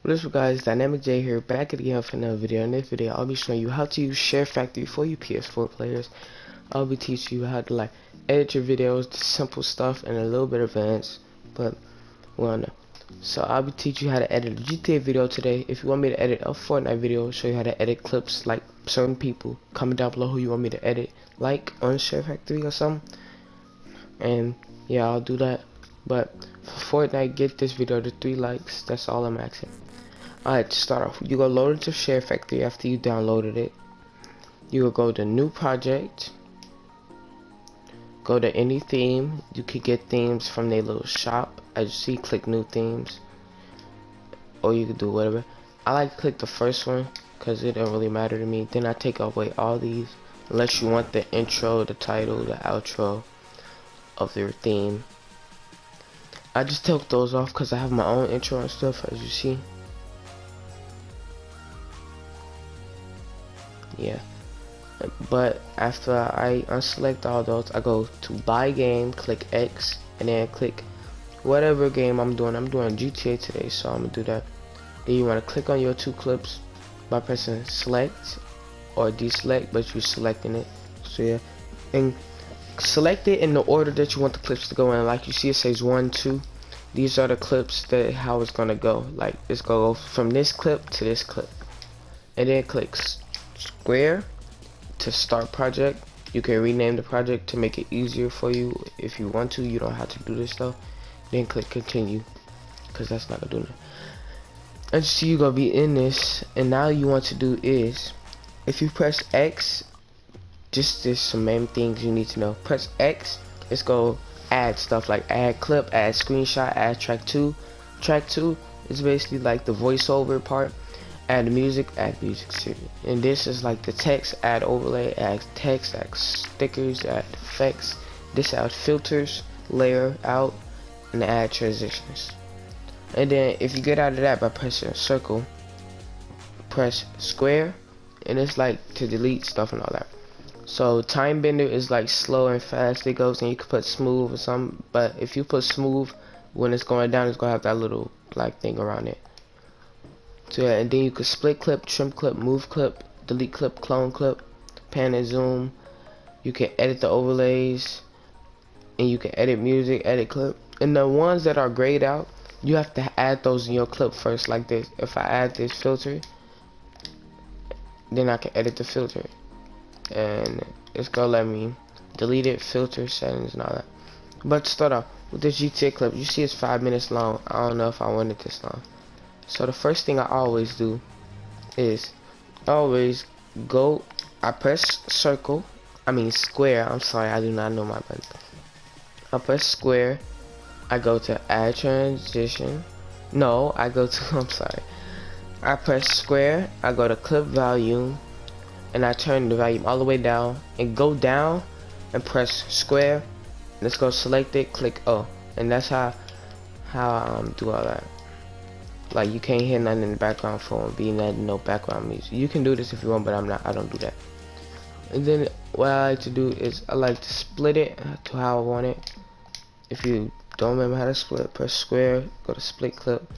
What is up, guys? Dynamic J here, back again for another video. In this video, I'll be showing you how to use ShareFactory for you PS4 players. I'll be teaching you how to edit your videos, the simple stuff, and a little bit advanced, but well, no. So I'll be teaching you how to edit a GTA video today. If you want me to edit a Fortnite video, show you how to edit clips like certain people. Comment down below who you want me to edit, like on ShareFactory or something. And yeah, I'll do that. But for Fortnite, get this video to 3 likes. That's all I'm asking. Alright, to start off, you go load into ShareFactory after you downloaded it. You will go to new project. Go to any theme. You could get themes from their little shop. As you see, click new themes. Or you could do whatever. I like to click the first one because it don't really matter to me. Then I take away all these. Unless you want the intro, the title, the outro of your theme. I just took those off because I have my own intro and stuff, as you see. Yeah, but after I unselect all those, I go to buy game, click X, and then click whatever game I'm doing. I'm doing GTA today, so I'm gonna do that. Then you want to click on your 2 clips by pressing select or deselect, but you're selecting it. So yeah, and select it in the order that you want the clips to go in. Like you see, it says 1, 2. These are the clips that how it's gonna go. Like it's gonna go from this clip to this clip, and then click square to start project. You can rename the project to make it easier for you if you want to. You don't have to do this though. Then click continue, because that's not gonna do nothing. And you see, you're gonna be in this, and now you want to do is, if you press X, just there's some main things you need to know. Press X, it's go add stuff like add clip, add screenshot, add track 2. Track 2 is basically like the voiceover part. Add music series. And this is like the text, add overlay, add text, add stickers, add effects. This add filters, layer out, and add transitions. And then if you get out of that by pressing circle, press square, and it's like to delete stuff and all that. So time bender is like slow and fast it goes, and you can put smooth or something, but if you put smooth, when it's going down, it's gonna have that little black thing around it. So yeah, and then you could split clip, trim clip, move clip, delete clip, clone clip, pan and zoom. You can edit the overlays, and you can edit music, edit clip. And the ones that are grayed out, you have to add those in your clip first, like this. If I add this filter, then I can edit the filter, and it's gonna let me delete it, filter settings and all that. But to start off with this GTA clip, you see it's 5 minutes long. I don't know if I want it this long. So the first thing I always do is I press square. I'm sorry, I do not know my button. I press square. I go to add transition. No, I go to, I'm sorry. I press square. I go to clip volume, and I turn the volume all the way down, and go down and press square. Let's go select it, click O, and that's how I do all that. Like, you can't hear nothing in the background for it being no background music. You can do this if you want, but I don't do that. And then what I like to do is I like to split it to how I want it. If you don't remember how to split, press square, go to split clip,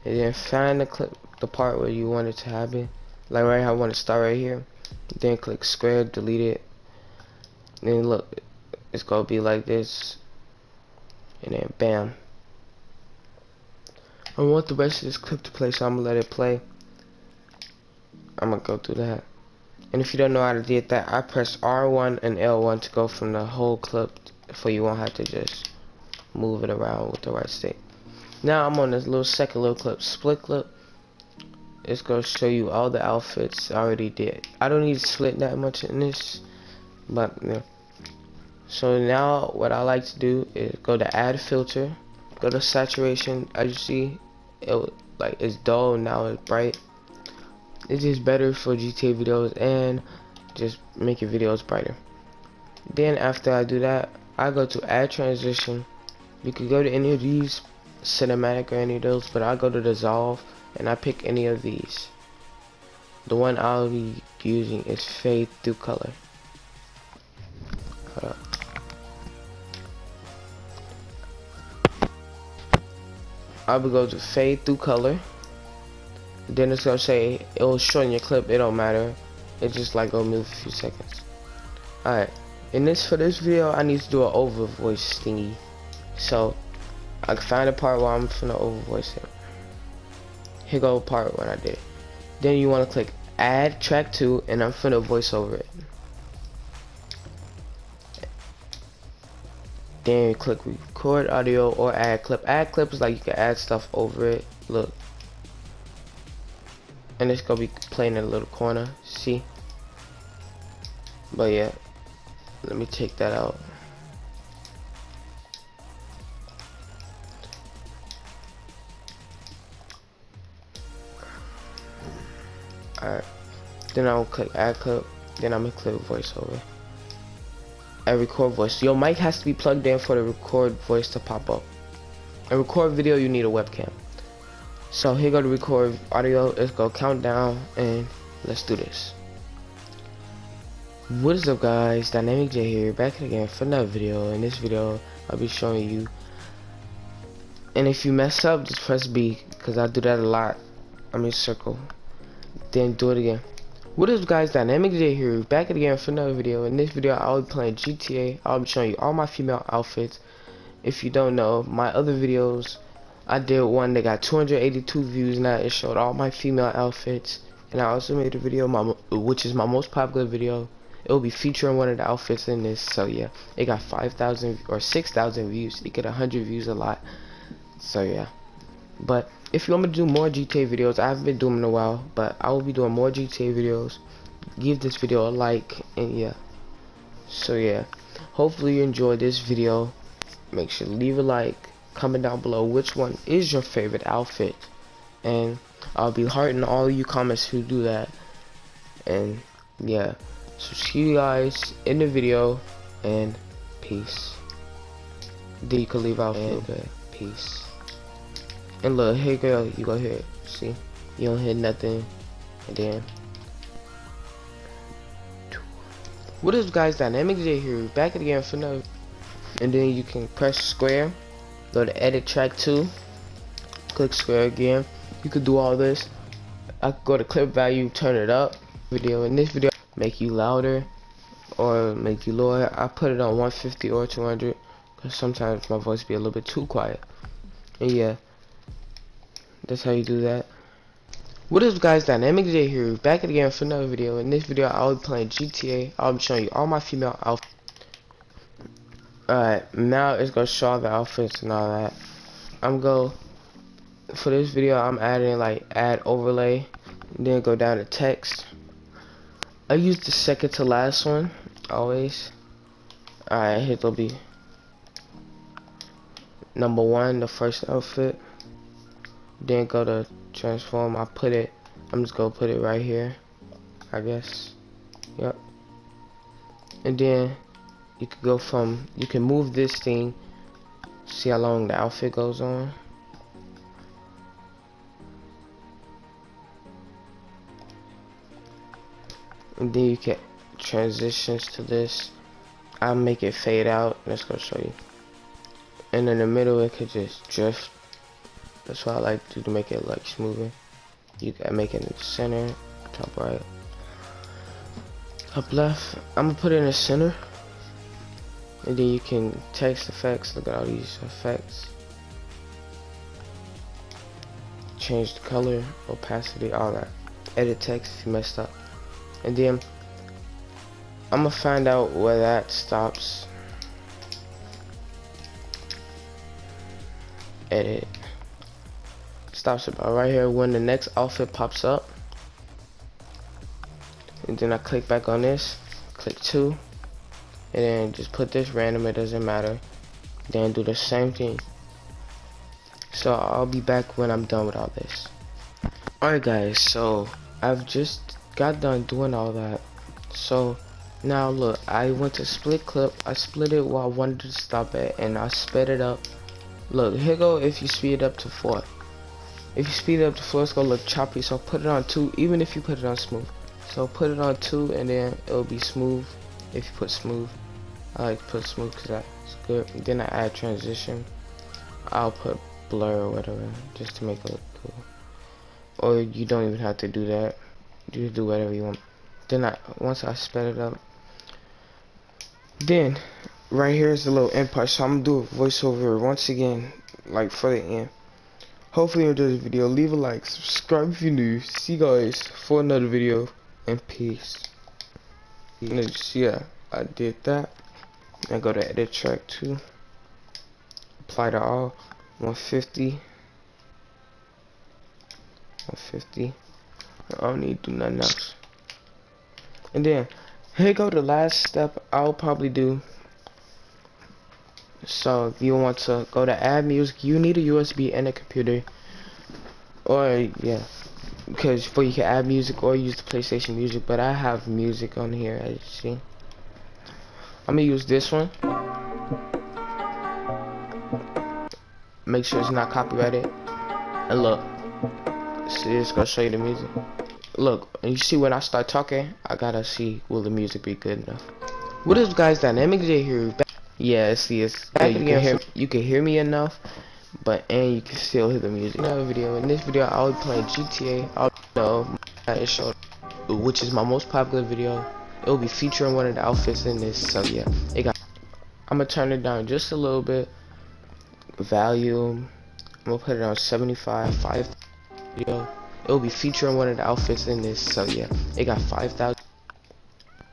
and then find the clip, the part where you want it to happen. Like right here, I want to start right here. Then click square, delete it. Then look, it's gonna be like this, and then bam. I want the rest of this clip to play, so I'm gonna let it play. I'm gonna go through that. And if you don't know how to do that, I press R1 and L1 to go from the whole clip, so you won't have to just move it around with the right stick. Now I'm on this second little clip, split clip. It's gonna show you all the outfits I already did. I don't need to split that much in this, but yeah. So now what I like to do is go to add filter, go to saturation. As you see, it's dull, now it's bright. It's just better for GTA videos and just make your videos brighter. Then after I do that, I go to add transition. You could go to any of these, cinematic or any of those, but I go to dissolve and I pick any of these. The one I'll be using is fade through color. Hold up. I would go to fade through color, Then it's gonna say it'll shorten your clip. It don't matter. It's just like go move a few seconds. Alright. For this video, I need to do an over voice thingy. So I can find a part where I'm finna over voice it. Here go part when I did it. Then you wanna click add track 2 and I'm finna voice over it. Then you click record audio or add clip. Add clip is like you can add stuff over it. Look. And it's gonna be playing in a little corner. See? But yeah. Let me take that out. Alright. Then I'll click add clip. Then I'm gonna click voiceover. And record voice. Your mic has to be plugged in for the record voice to pop up. And record video, you need a webcam. So here go to record audio. Let's go count down and let's do this. What is up, guys? Dynamic J here, back again for another video. In this video, I'll be showing you. And if you mess up, just press B, because I do that a lot. I mean circle. Then do it again. What is up, guys? Dynamic J here, back again for another video. In this video, I'll be playing GTA. I'll be showing you all my female outfits. If you don't know, my other videos, I did one that got 282 views. Now it showed all my female outfits. And I also made a video, which is my most popular video. It will be featuring one of the outfits in this. So yeah, it got 5,000 or 6,000 views. It get 100 views a lot. So yeah. But if you want me to do more GTA videos, I haven't been doing them in a while, but I will be doing more GTA videos. Give this video a like, and yeah. So yeah, hopefully you enjoyed this video. Make sure to leave a like, comment down below which one is your favorite outfit, and I'll be hearting all you comments who do that. And yeah, so see you guys in the video, and peace. Then you can leave out feel good. Peace. And look, hey girl, you go here. See, you don't hear nothing. And then, what is up, guys? Dynamic J here, back again for another. And then you can press square, go to edit track 2, click square again. You could do all this. I could go to clip value, turn it up. Video in this video, make you louder or make you lower. I put it on 150 or 200 because sometimes my voice be a little bit too quiet. And yeah, that's how you do that. What is up, guys? Dynamic J here, back again for another video. In this video, I'll be playing GTA. I'll be showing you all my female outfits. Alright, now it's gonna show all the outfits and all that. For this video, I'm adding like add overlay, and then go down to text. I use the second to last one always. Alright, here will be number 1, the first outfit. Then go to transform. I'm just gonna put it right here, I guess. Yep. And then you can move this thing. See how long the outfit goes on. And then you can transitions to this. I'll make it fade out. Let's go show you. And in the middle, it could just drift. That's what I like to make it like smoothing. You can make it in the center, top right, top left. I'm gonna put it in the center. And then you can text effects. Look at all these effects. Change the color, opacity, all that. Edit text if you messed up. And then I'm gonna find out where that stops. Edit. Stops about right here when the next outfit pops up. And then I click back on this, click 2, and then just put this random, it doesn't matter. Then do the same thing. So I'll be back when I'm done with all this. Alright guys, so I've just got done doing all that. So now look, I went to split clip. I split it where I wanted to stop at, and I sped it up. Look, here go if you speed it up to 4. If you speed it up to 4, it's gonna look choppy, so put it on 2, even if you put it on smooth. So put it on 2 and then it'll be smooth if you put smooth. I like to put smooth because that's good. Then I add transition. I'll put blur or whatever just to make it look cool. or you don't even have to do that. You just do whatever you want. Then once I sped it up, then right here is the little end part. So I'm gonna do a voiceover once again, like for the end. Hopefully you enjoyed this video. Leave a like, subscribe if you're new. See you guys for another video, and peace. Yeah, I did that. Now go to edit track 2. Apply to all. 150. 150. I don't need to do nothing else. And then here go the last step I'll probably do. So if you want to go to add music, you need a USB and a computer. Or yeah, because for you can add music or use the PlayStation Music, but I have music on here as you see. I'm gonna use this one. Make sure it's not copyrighted. And look, see, it's gonna show you the music. Look, and you see when I start talking, I gotta see will the music be good enough. What is guys dynamic here? Yeah, see, it's good. You can hear me enough, and you can still hear the music. Another video. In this video, I'll be playing GTA. I'll SHOUTOUT, which is my most popular video. It will be featuring one of the outfits in this. So yeah, I'm gonna turn it down just a little bit. Volume. I'm gonna put it on 75. 5 video. It will be featuring one of the outfits in this. So yeah, it got 5,000.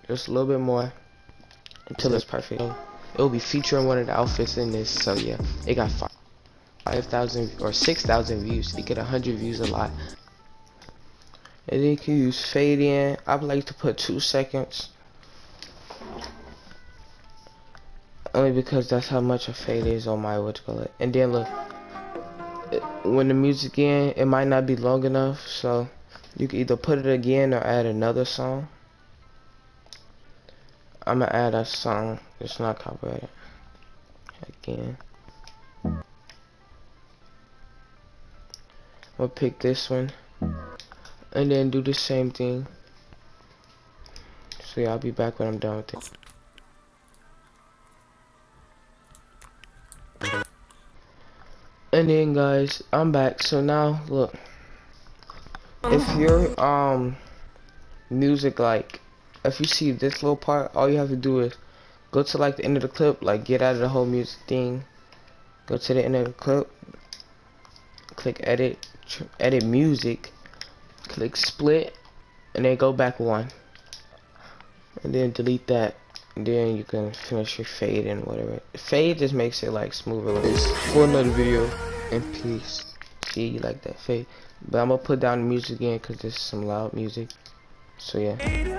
Just a little bit more until it's perfect. It will be featuring one of the outfits in this. So yeah, it got 5,000 or 6,000 views. You get 100 views a lot. And then you can use fade in. I would like to put 2 seconds. Only because that's how much a fade is on my whatchamacallit. And then look, when the music in, it might not be long enough, so you can either put it again or add another song. I'm gonna add a song that's not copyrighted again. I'm gonna pick this one and then do the same thing. So yeah, I'll be back when I'm done with it. And then guys, I'm back. So now look, if your music, like if you see this little part, all you have to do is go to like the end of the clip, like get out of the whole music thing, go to the end of the clip, click edit music, click split, and then go back 1, and then delete that, and then you can finish your fade and whatever. Fade just makes it like smoother. This for another video, and peace. See, you like that fade, but I'm gonna put down the music again because there's some loud music. So yeah,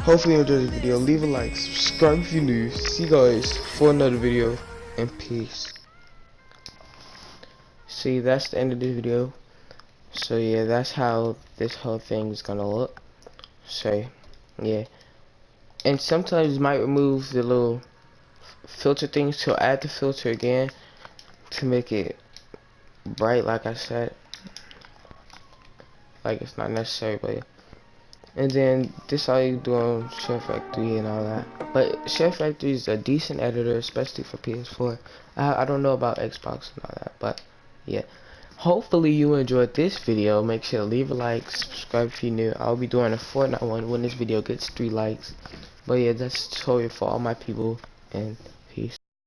hopefully you enjoyed this video. Leave a like, subscribe if you're new. See you guys for another video, and peace. See, that's the end of this video. So yeah, that's how this whole thing is gonna look. So yeah, and sometimes you might remove the little filter things to add the filter again to make it bright, like I said. Like it's not necessary, but yeah. And then this all you do on ShareFactory and all that. But ShareFactory is a decent editor, especially for PS4. I don't know about Xbox and all that, but yeah. Hopefully you enjoyed this video. Make sure to leave a like, subscribe if you're new. I'll be doing a Fortnite one when this video gets 3 likes. But yeah, that's a tutorial for all my people, and